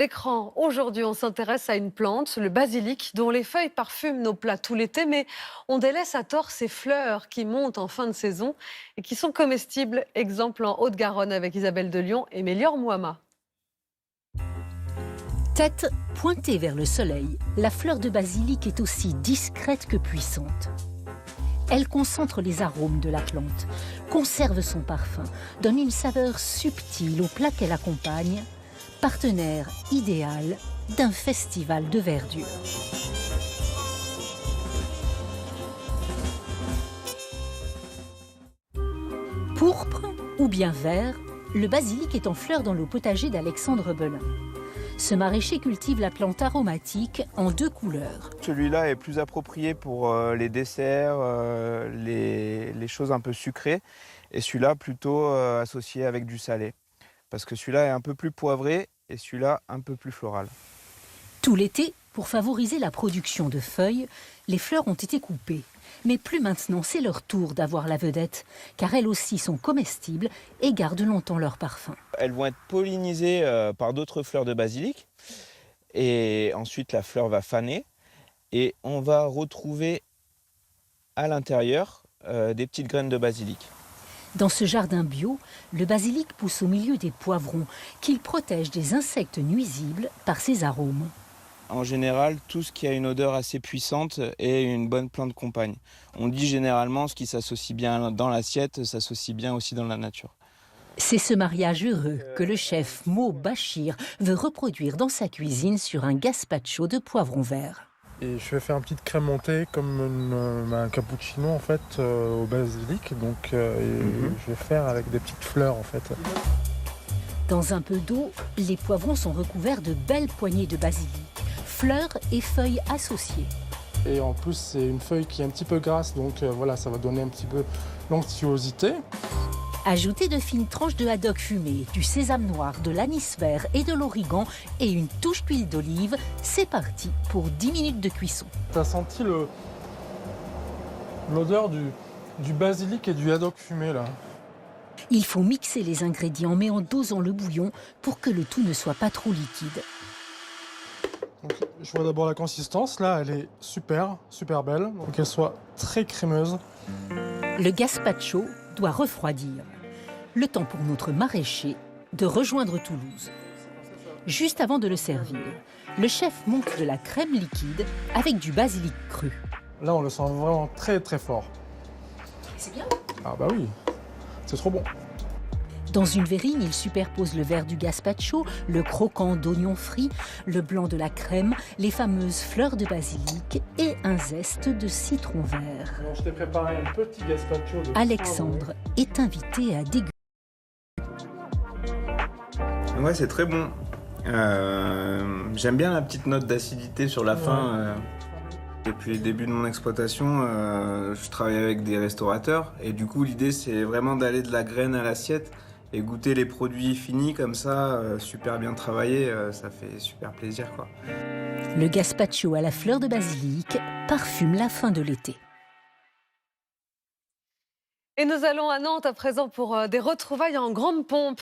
L'écran. Aujourd'hui, on s'intéresse à une plante, le basilic, dont les feuilles parfument nos plats tout l'été, mais on délaisse à tort ces fleurs qui montent en fin de saison et qui sont comestibles. Exemple en Haute-Garonne avec Isabelle de Lyon et Mélior Mouama. Tête pointée vers le soleil, la fleur de basilic est aussi discrète que puissante. Elle concentre les arômes de la plante, conserve son parfum, donne une saveur subtile aux plats qu'elle accompagne, partenaire idéal d'un festival de verdure. Pourpre ou bien vert, le basilic est en fleur dans le potager d'Alexandre Belin. Ce maraîcher cultive la plante aromatique en 2 couleurs. Celui-là est plus approprié pour les desserts, les choses un peu sucrées, et celui-là plutôt associé avec du salé. Parce que celui-là est un peu plus poivré et celui-là un peu plus floral. Tout l'été, pour favoriser la production de feuilles, les fleurs ont été coupées. Mais plus maintenant, c'est leur tour d'avoir la vedette, car elles aussi sont comestibles et gardent longtemps leur parfum. Elles vont être pollinisées par d'autres fleurs de basilic, et ensuite la fleur va faner, et on va retrouver à l'intérieur des petites graines de basilic. Dans ce jardin bio, le basilic pousse au milieu des poivrons, qu'il protège des insectes nuisibles par ses arômes. En général, tout ce qui a une odeur assez puissante est une bonne plante compagne. On dit généralement ce qui s'associe bien dans l'assiette, s'associe bien aussi dans la nature. C'est ce mariage heureux que le chef Mo Bachir veut reproduire dans sa cuisine sur un gazpacho de poivrons verts. Et je vais faire une petite crème montée comme un cappuccino en fait au basilic. Donc je vais faire avec des petites fleurs en fait. Dans un peu d'eau, les poivrons sont recouverts de belles poignées de basilic, fleurs et feuilles associées. Et en plus c'est une feuille qui est un petit peu grasse, donc voilà, ça va donner un petit peu l'onctuosité. Ajoutez de fines tranches de haddock fumé, du sésame noir, de l'anis vert et de l'origan et une touche d'huile d'olive. C'est parti pour 10 minutes de cuisson. T'as senti l'odeur du basilic et du haddock fumé là? Il faut mixer les ingrédients mais en dosant le bouillon pour que le tout ne soit pas trop liquide. Donc, je vois d'abord la consistance, là elle est super belle, donc qu'elle soit très crémeuse. Le gazpacho doit refroidir. Le temps pour notre maraîcher de rejoindre Toulouse. Juste avant de le servir, le chef monte de la crème liquide avec du basilic cru. Là on le sent vraiment très fort. C'est bien. Ah bah oui, c'est trop bon. Dans une verrine, il superpose le vert du gazpacho, le croquant d'oignons frits, le blanc de la crème, les fameuses fleurs de basilic et un zeste de citron vert. Alors, je t'ai préparé un petit gazpacho de Alexandre est invité à déguster. Ouais, c'est très bon. J'aime bien la petite note d'acidité sur la fin. Depuis le début de mon exploitation, je travaille avec des restaurateurs et du coup l'idée c'est vraiment d'aller de la graine à l'assiette et goûter les produits finis comme ça, super bien travaillés, ça fait super plaisir quoi. Le gazpacho à la fleur de basilic parfume la fin de l'été. Et nous allons à Nantes à présent pour des retrouvailles en grande pompe.